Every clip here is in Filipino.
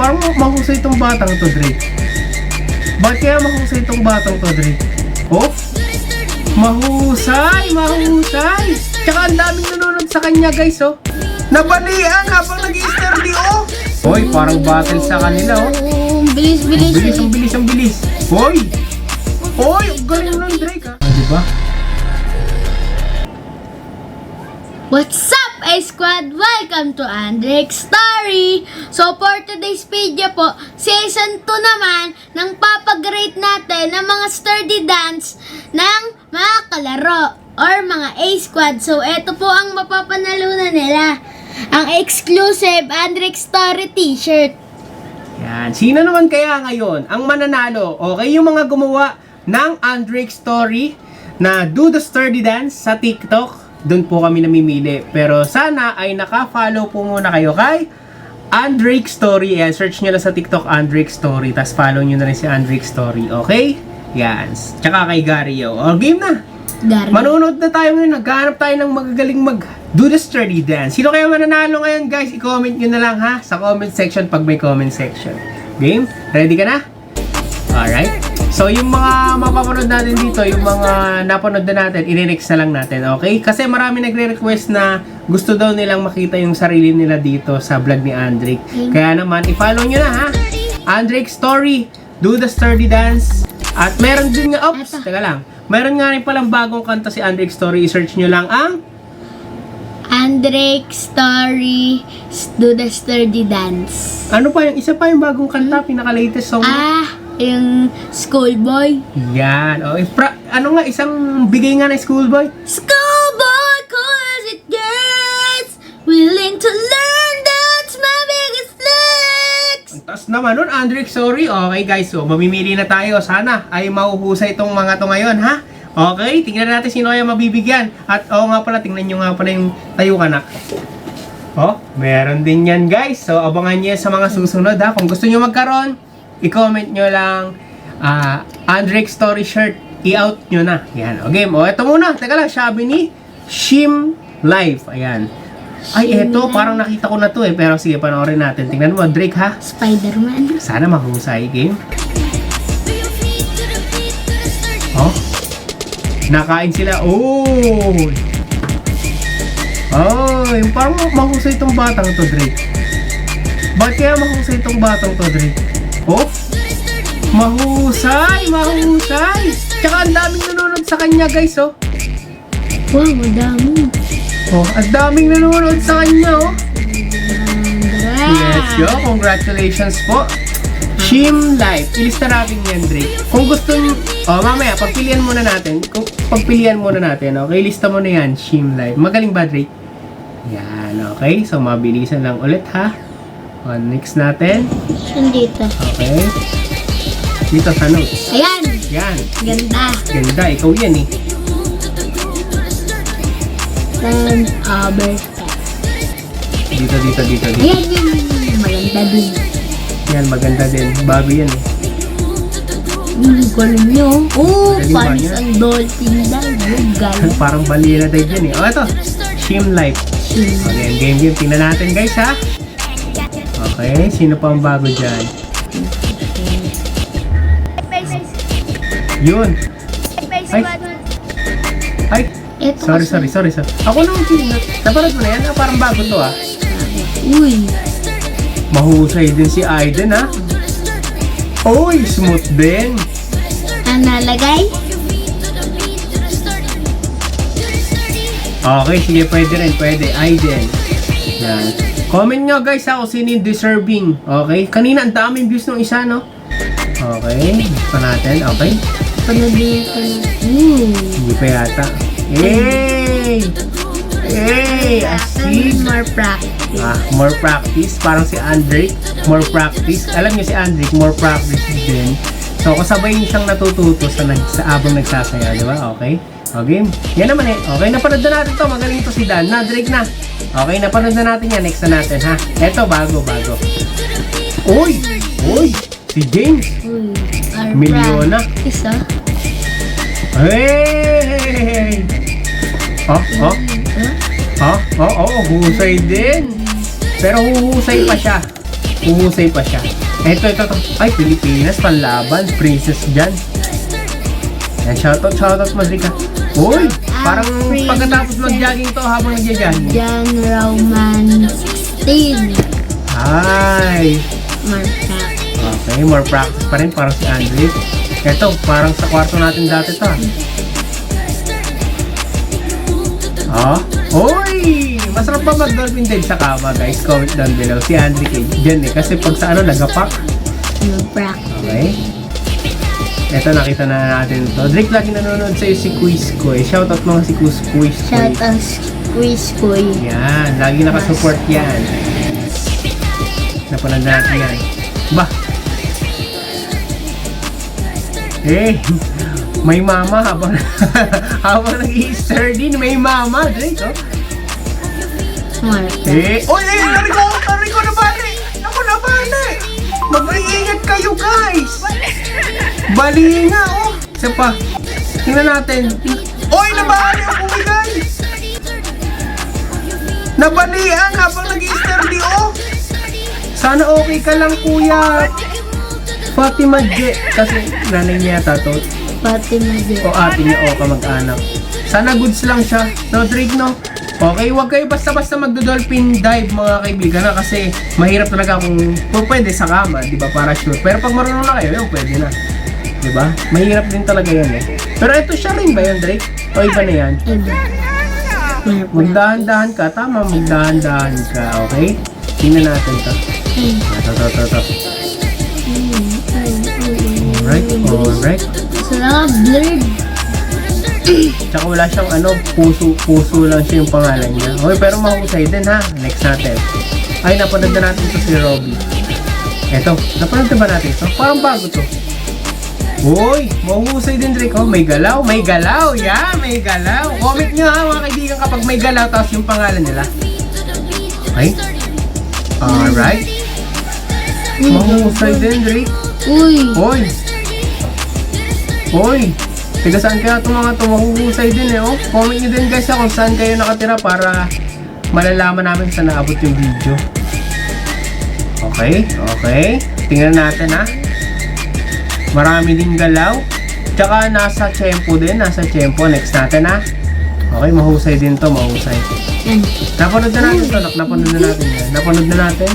parang mahusay itong batang to, Drake. Ba't kaya mahusay itong batang to, Drake? Oh? Mahusay! Mahusay! Tsaka ang daming nanonood sa kanya, guys, oh. Nabalian habang nag-i-sturdy, oh. Hoy, parang battle sa kanila, oh. Bilis. Ang bilis. Hoy! Hoy, ang galing nun, Drake, ha? Diba? What's up, A-Squad? Welcome to Andrek's Story! So, for today's video po, Season 2 naman, nang papagrade natin ng mga sturdy dance ng mga kalaro or mga A-Squad. So, eto po ang mapapanalunan nila. Ang exclusive Andrek's Story t-shirt. Yan. Sino naman kaya ngayon ang mananalo? Okay, yung mga gumawa ng Andrek's Story na Do the Sturdy Dance sa TikTok, doon po kami namimili. Pero sana ay naka-follow po muna kayo kay Andrek's Story. Yan, search nyo lang sa TikTok Andrek's Story. Tapos follow nyo na rin si Andrek's Story. Okay? Yan. Tsaka kay Gario. O, game na! Manonood na tayo ngayon. Naghahanap tayo ng magagaling do the sturdy dance. Sino kaya mananalo ngayon, guys? I-comment nyo na lang, ha? Sa comment section pag may comment section. Game? Ready ka na? Alright. So, yung mga mapapanood natin dito, yung mga napanood na natin, i-next na lang natin, okay? Kasi marami nagre-request na gusto daw nilang makita yung sarili nila dito sa vlog ni Andrek. Kaya naman, i-follow nyo na, ha? Andrek's Story, Do the Sturdy Dance. At meron din nga, teka lang. Meron nga rin palang bagong kanta si Andrek's Story. I-search nyo lang ang Andrek's Story, Do the Sturdy Dance. ano pa yung isa pa yung bagong kanta, pinaka-latest song. Yung Schoolboy. Yan. O, ano nga, isang bigay nga na Schoolboy. Schoolboy, cause it gets willing to learn, that's my biggest flex. Ang taas naman nun, Andrek's Story. Okay guys, so mamimili na tayo. Sana ay mahuhusay itong mga to ngayon, ha? Okay, tingnan natin sino kaya mabibigyan. At nga pala, tingnan nyo nga pala yung tayo kanak. Oh, meron din yan guys. So abangan nyo sa mga susunod, ha? Kung gusto nyo magkaroon, i-comment nyo lang Andrek's Story shirt. I-out nyo na. Yan, okay. O, eto muna. Teka lang, sabi ni Shim Live. Ayan. Ay, eto, parang nakita ko na to eh. Pero sige, panoorin natin. Tingnan mo, Drake, ha? Spider-Man. Sana mahusay, game. Oh. Nakain sila. Oh! Oh, yung parang mahusay itong batang to, Drake. Ba't kaya mahusay itong batang to, Drake? Oh! Mahusay! Tsaka ang daming nanonood sa kanya, guys, oh. Wow, madami. Oh, ang daming nanonood sa kanya, oh. Let's go. Congratulations po. Shim Live. Ilista natin yan, Drake. Kung gusto nyo, mamaya, pagpilian muna natin. Okay, lista mo na yan, Shim Live. Magaling ba, Drake? Yan, okay. So, mabilisan lang ulit, ha. O, next natin. Dito. Okay. Dito sa notes. Ayan. Yan. Ganda. Ikaw yan, eh. Then, Dito. Ayan yung maganda din. Yan, maganda din. Bobby yan, eh. Galing nyo. Oh, Galing ba panis niya? ang dolphin dive. Galing. Parang balina dive yan, eh. O, ito. Shim Live. Okay, game. Tingnan natin, guys, ha. Okay, sino pa ang bago dyan? Yun. Ay. Eto Sorry. Ako nung napanood mo na yan, parang bago to, ha. Uy. Mahusay din si Aiden, ha. Uy, smooth din. Ang nalagay? Okay, sige, pwede. Aiden. Yan. Comment nyo, guys, ha, kung sino yung deserving. Okay? Kanina, ang daming views ng isa, no? Okay. Gusto natin. Okay. Panood din ito. Hindi pa yata. Hey! Asig! More practice. More practice. Parang si Andrek. More practice. Alam niyo si Andrek, more practice din. So, kasabay niyo siyang natututo sa abang nagsasaya, di ba? Okay? Okay. Yan naman eh. Okay, napanood na natin to. Magaling to si Dan. Drake na. Okay, napanood na natin yan. Next na natin, ha? Eto, bago. Uy! Si James. Milyona. Isa. Hey! Husay din. Pero huhusay pa siya. Uhusay pa siya. Ito. Ay, Pilipinas, panlaban. Princess dyan. Yan, shoutout Madrika. Uy, parang pagkatapos mag-jogging to habang nag-jogging. Jan Roman 16. Ay. Marka. Okay, more practice pa rin, parang si Andre. Ito, parang sa kwarto natin dati to. Uy! Masarap ba mag-dolphin dive sa kama, guys? Comment down below. Si Andre kay dyan kasi pag sa nagapak. Marka. Okay. Ito, nakita na natin to. Drake, lagi nanonood sa'yo si Quiz Koy. Shoutout mga si Quiz Koy. Shout out Quiz Koy. Yan, lagi nakasupport yan. Napanood natin yan. Ba? May mama habang habang nag-i-stir din, may mama, Drake, oh. Marka. Narico na bali! Ako na bali! Mag-iingat kayo, guys! Bali nga, oh! Isa pa. Tingnan natin. Nabali ako, guys! Nabalian habang nag-i-stir di, oh! Sana okay ka lang, kuya. Fatima J. Kasi nanay niya yata to. Fatima J. O ate niya o kamag-anak. Sana goods lang siya. No, Drake, no? Okay, huwag kayo basta-basta magdo-dolphin dive, mga kaibigan, na kasi mahirap talaga kung pwede sa kama, di ba? Para sure. Pero pag marunong na kayo, yun, pwede na. Di ba? Mahirap din talaga yan, eh. Pero ito siya rin ba yan, Drake? O iba na yan? Iba. Magdahan-dahan ka. Tama, magdahan-dahan ka. Okay? Tingnan natin to. Ito. Alright. Sarap, blurred. Tsaka wala siyang puso lang siya yung pangalan niya. Okay, pero mahusay din, ha. Next natin. Ay, napanood na natin ito si Robby. Eto, napanood na ba natin ito? Parang bago to. Uy, mahusay din, Drake. Oh, may galaw. Yeah, may galaw. Comment nyo, ha, mga kaibigan, kapag may galaw tapos yung pangalan nila. Okay. Alright. Mahusay din, Drake. Uy. Tiga saan kaya itong mga ito? Mahuhusay din, eh, oh. Comment nyo din, guys, kung saan kayo nakatira para malalaman namin saan naabot yung video. Okay. Tingnan natin, ha. Marami din galaw. Tsaka nasa tempo din. Next natin, ha. Okay, mahusay din to, mahusay. Napanood na natin to, napanood na natin yan. Napanood na natin.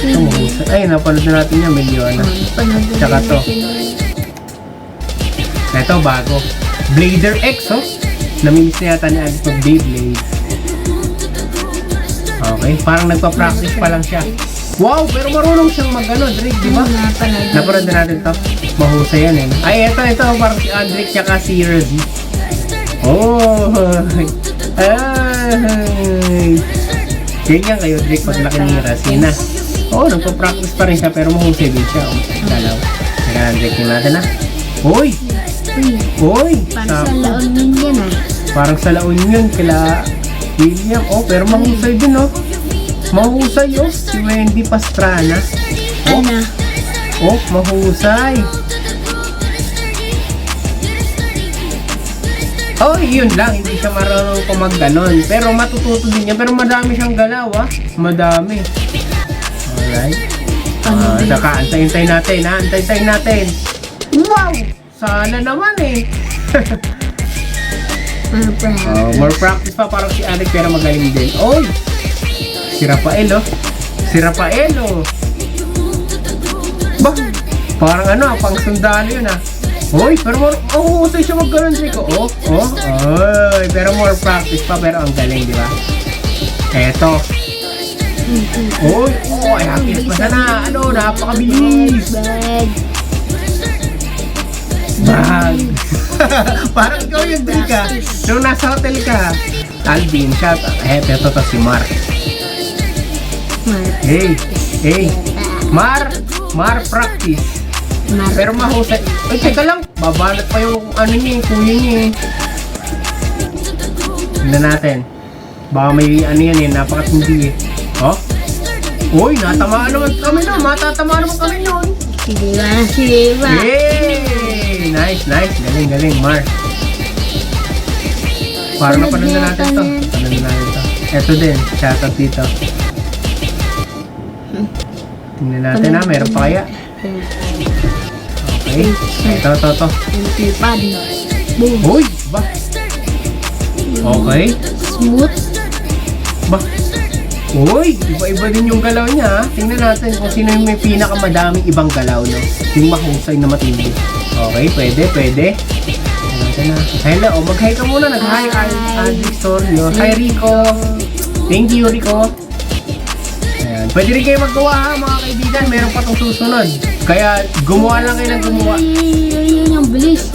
Ito, mahusay. Ay, napanood na natin yan, Miliona. Tsaka to. Ito, bago. Blader X, oh. Namimiss na yata ni Alice pag Beyblade. Okay, parang nagpa-practice pa lang siya. Wow, pero marunong siyang mag-ano, Drake, di ba? Napanood na natin to. Mahusay yan, eh. Ay, ito, parang si Andrick tsaka si Rosie. Ay. Ganyan kayo, Drake, pag laki ni Rasina. Nagpa-practice pa rin siya, pero mahusay din siya. Dalaw. Teka, Drake, yung natin, ha. Uy! Parang sa La Union yan, ah. Parang sa La Union kila William. Pero mahusay din, oh. Mahusay, oh. Si Wendy Pastrana. Mahusay. Yun lang. Hindi siya marunong kung mag-ganon. Pero matututo din niya. Pero madami siyang galaw, ah. Madami. Alright. Antayin natin, ha. Antayin natin. Wow! Sana naman, eh. More practice pa, parang si Alec, pero magaling din. Si Rafael, oh. Ba? Parang pang sundalo yun, ah. Pero mahusay siya mag-ganon, Rico. Pero more practice pa, pero ang galing, di ba? Eto. Happiness pa sana. Napakabilis. Bag. Parang ikaw yung Drika. Nung nasa hotel ka. Alvin, shout out. Ito to si Mar. Mar practice. Pero mahusay. Teka lang. Babanat pa yung niya, kuya niya, eh. Tignan natin. Baka may yan, napakatindi, eh. Natamaan naman kami nun. Matatamaan naman kami nun. Sige ba? Yay! Nice. Galing, Mar. Parang napanood na natin to. Ito din, shoutout dito. Tingnan natin ha, meron pa kaya? Okay. Ito. Antipad. Boom. Uy! Ba? Okay. Smooth. Ba? Uy! Iba-iba din yung galaw niya ha. Tingnan natin kung sino yung may pinakamadaming ibang galaw, no? Yung mahusay na matindi. Okay, pwede. Hello, mag-hi ka muna. Nag-hi kay Andrex Story. Hi, Rico. Thank you, Rico. Ayan. Pwede rin kayo maggawa ha, mga kaibigan. Meron pa itong susunod. Kaya gumawa lang kayo ng gumawa. Ay, ang bilis.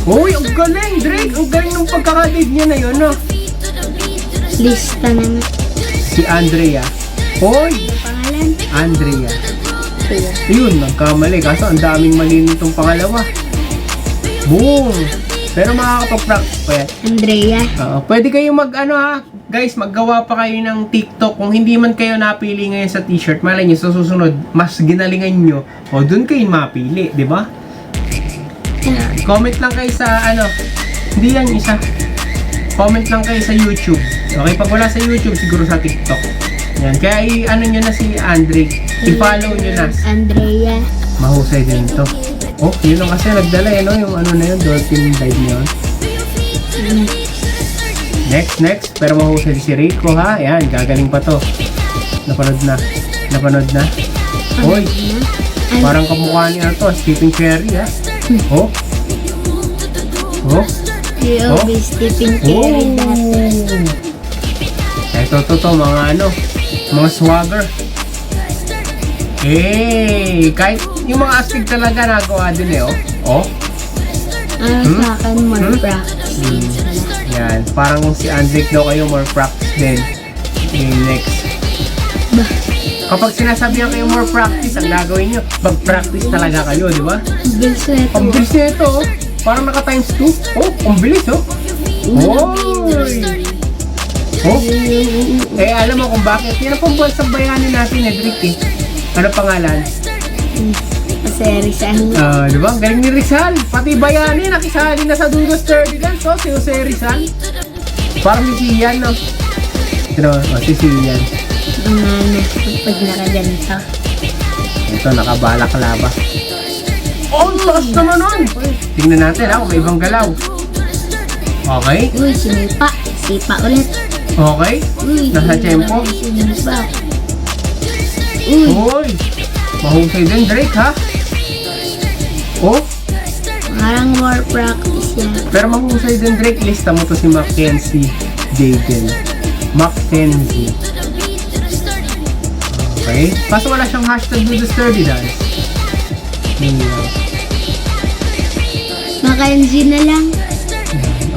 Uy, ang galing, Drake. Ang galing ng pagkakadid niya na yun, no? Lista naman. Si Andrea. Uy, Pangalan? Andrea. Yun, nagkamali. Kaso ang daming mali nitong pangalawa. Boom! Pero makakapag-practice pa yan. Andrea. Pwede kayo guys, maggawa pa kayo ng TikTok. Kung hindi man kayo napili ngayon sa t-shirt, malay nyo, sa susunod, mas ginalingan nyo, o dun kayo mapili, di ba? Comment lang kayo sa, hindi yan isa. Comment lang kayo sa YouTube. Okay, pag wala sa YouTube, siguro sa TikTok. Yan, kaya nyo na si Andre. I-follow nyo na. Andrea. Mahusay din to. Oh, yun lang kasi nagdala yung na yun, dolphin dive na yun. Next. Pero mahusay si Rico ha. Yan, gagaling pa to. Napanood na. Hoy, parang kamukha niya to, Stephen Curry ha. Oh. P.O.B. Stephen Curry dati. Ito, mga swagger. Kahit yung mga astig talaga nagawa din oh. Sa akin, more practice. Yan, parang si Andrick daw kayo more practice din. Next. Kapag sinasabihan kayo more practice, ang gagawin nyo, mag-practice talaga kayo, di ba? Bilis na ito. Ang bilis na ito, oh. Parang naka times 2. Oh, ang bilis, oh. Oy! Oh? Alam mo kung bakit? Yan ang pambuhat sa bayanin natin, Drick, eh. Ano pangalan? Kasi Rizal. Di ba? Ang galing ni Rizal. Pati bayani, nakisali na sa Dudos 30 Dance, oh. Si Jose Rizal. Parang si Sian, no? Si Sian. Pag nakaganito. Ito, nakabalaklaba. Oh, ang taas naman nun! Tingnan natin kung may ibang galaw. Okay? Uy, sinipa. Sipa ulit. Okay? Uy, Nasa tempo. Sinipa. Uy! Mahusay din, Drake, ha? Oh? Parang more practice yan. Pero mahusay din, Drake. Lista mo to si Mackenzie Jaden. Mackenzie. Okay? Kaso wala siyang hashtag do the sturdy dance. Mackenzie na lang.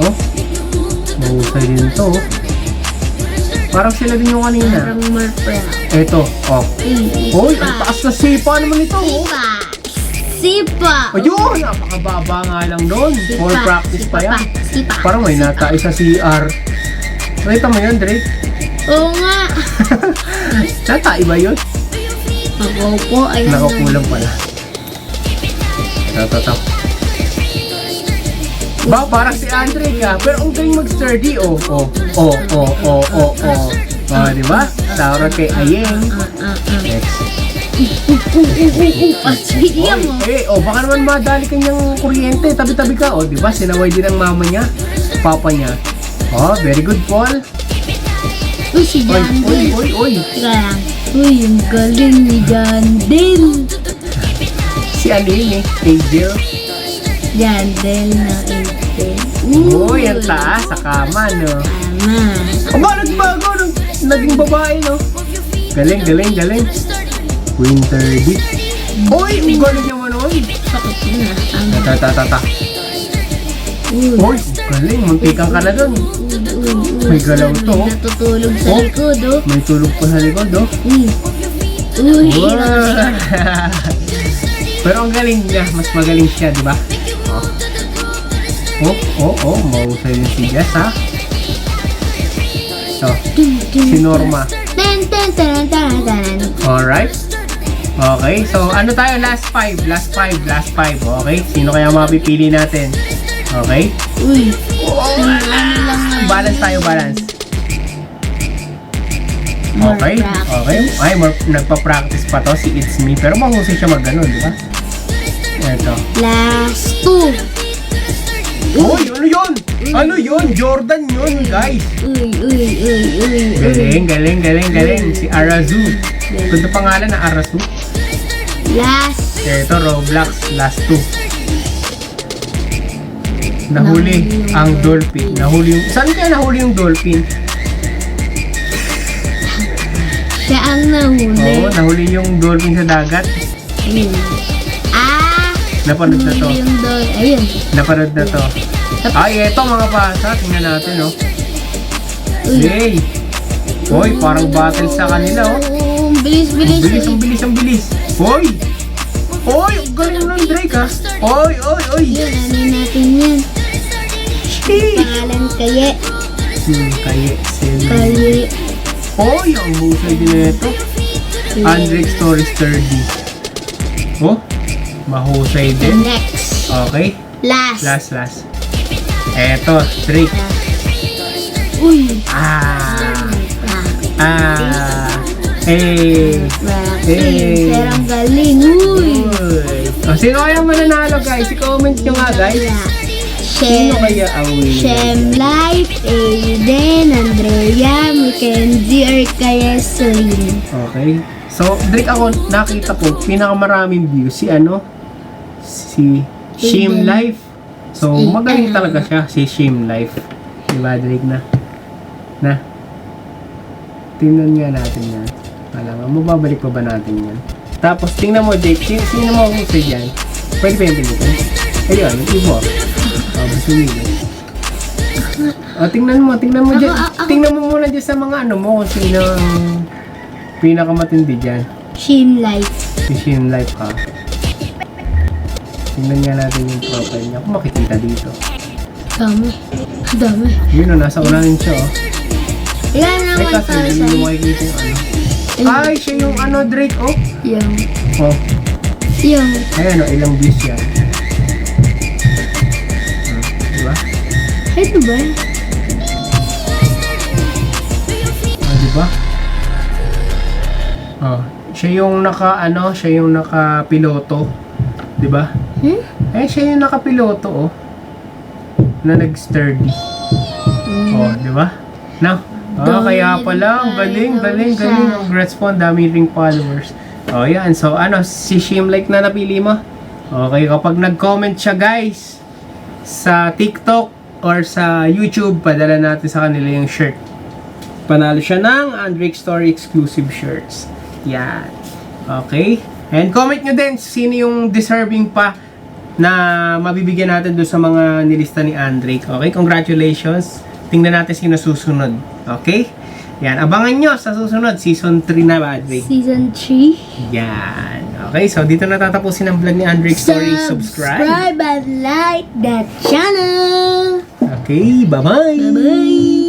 Oh? Mahusay din to, oh. Parang sila din yung kanina. Parang more practice. Eto, oh. Uy, ang taas na sipa naman ito, oh. Sipa. Ayun, napakababa nga lang doon. All practice pa yan. Sipa. Parang may natay sa CR. Nakita mo yun, Drake? Oo nga. Natay ba yun? Nakaupo. Ayun. Nakapulang pala. Ito. Ba, parang si Andre ka. Pero ang galing mag-sturdy, oh. Di ba? Shoutout kay Ayeng. Next. Pasbigyan mo. Baka naman madali kanyang kuryente. Tabi-tabi ka, di ba? Sinaway din ang mama niya, papa niya. Very good, Paul. Uy, si Jandel. Uy. Teka lang. Uy, yung galing ni Jandel. Si Aling, Angel. Jandel na Angel. Uy, ang taas sa kama, no? Tama. Aba, nagbago, naging babae, no? Galing. Winter Deep. Uy, ang galing naman, oy. Sakit na. Tata. Uy, galing, muntikan ka na dun. May galaw to, oh. May natutulog sa likod, oh. May tulog pa sa likod, oh. Uy. Pero ang galing niya, mas magaling siya, di ba? Mahusay din si Jess, ha? Si Norma. Alright. Okay, so ano tayo? Last five. Okay, sino kaya mapipili natin? Okay? Uy. Balance tayo, balance. More Okay, practice. okay. Ay, nagpa-practice pa to si It's Me. Pero mahusay siya mag-ganon, di ba? Ito. Last 2. Uy, ano yun? Ano yun? Jordan yun, guys. Uy, uy, uy, uy, uy. Galing. Si Arazu. Ganda pangalan na Arazu. Last. Ito, Roblox, last 2. Nahuli ang dolphin. Saan kaya nahuli yung dolphin? Siya ang nahuli. Oo, nahuli yung dolphin sa dagat. Ayun. Napanood na to. Nahuli yung ayun. Napanood na to. Ay, eto mga bata. Tingnan natin, oh. Uy. Yay! Hoy, parang battle sa kanila, oh. Oo, bilis. Ang bilis. Hoy! Hoy, ang galing nun, Drake, ha? Hoy! Yun, ano natin yan? Sheesh! Pangalan Kaye. Kaye. Kaye. Hoy, ang husay din na ito. Andrick Stories 30. Oh, mahusay din. Next. Okay, Last. last. Eto, Drake. Uy. Hey. Pero ang galing. Uy. Sino kaya mananalo, guys? I-comment nyo nga, guys. Sino kaya ang winner? Shem Life, Aiden, Andrea, Mackenzie, or kaya Celine. Okay. So, Drake, ako nakita ko pinakamaraming views si Shim Life. So, magaling talaga siya si Shim Life. Diba, Drake na? Tingnan nga natin yan. Alam mo, mababalik pa ba natin yan? Tapos, tingnan mo, Drake, sino mo husay dyan? Pwede ba yung pilitin? Ayun, ibo. Gusto nyo. Tingnan mo dyan. Tingnan mo muna dyan sa mga ano mo kung sino ang pinakamatindi dyan. Shem Life. Si Shin Life ha. Tingnan nga natin yung profile niya. Kung makikita dito. Dami. Yun o, nasa unahin siya oh. Ilan Ay naman kasi para hindi sa mo makikita yung ano. Ay, siya yung ano, Drake oh. yung. Oh, ayan o, ilang views yan. Diba? Ito ba? Diba? Oh, siya yung naka-piloto. Diba? Siya yung naka-piloto oh. Na nag-sturdy. Oh, diba? Now, kaya pala, ang galing. Congrats po, ang dami ring followers. Oh, yan. So, si Shimlike na napili mo. Okay, kapag nag-comment siya, guys, sa TikTok or sa YouTube, padala natin sa kanila yung shirt. Panalo siya ng Andrick Story exclusive shirts. Yan. Okay? And comment nyo din sino yung deserving pa na mabibigyan natin doon sa mga nilista ni Andrick. Okay? Congratulations. Tingnan natin sino susunod. Okay? Yan. Abangan nyo sa susunod. Season 3 na ba, Andrick? Season 3. Yan. Okay, so dito natatapusin ang vlog ni Andrick Story. Subscribe. And like that channel. Okay, bye-bye. Bye-bye.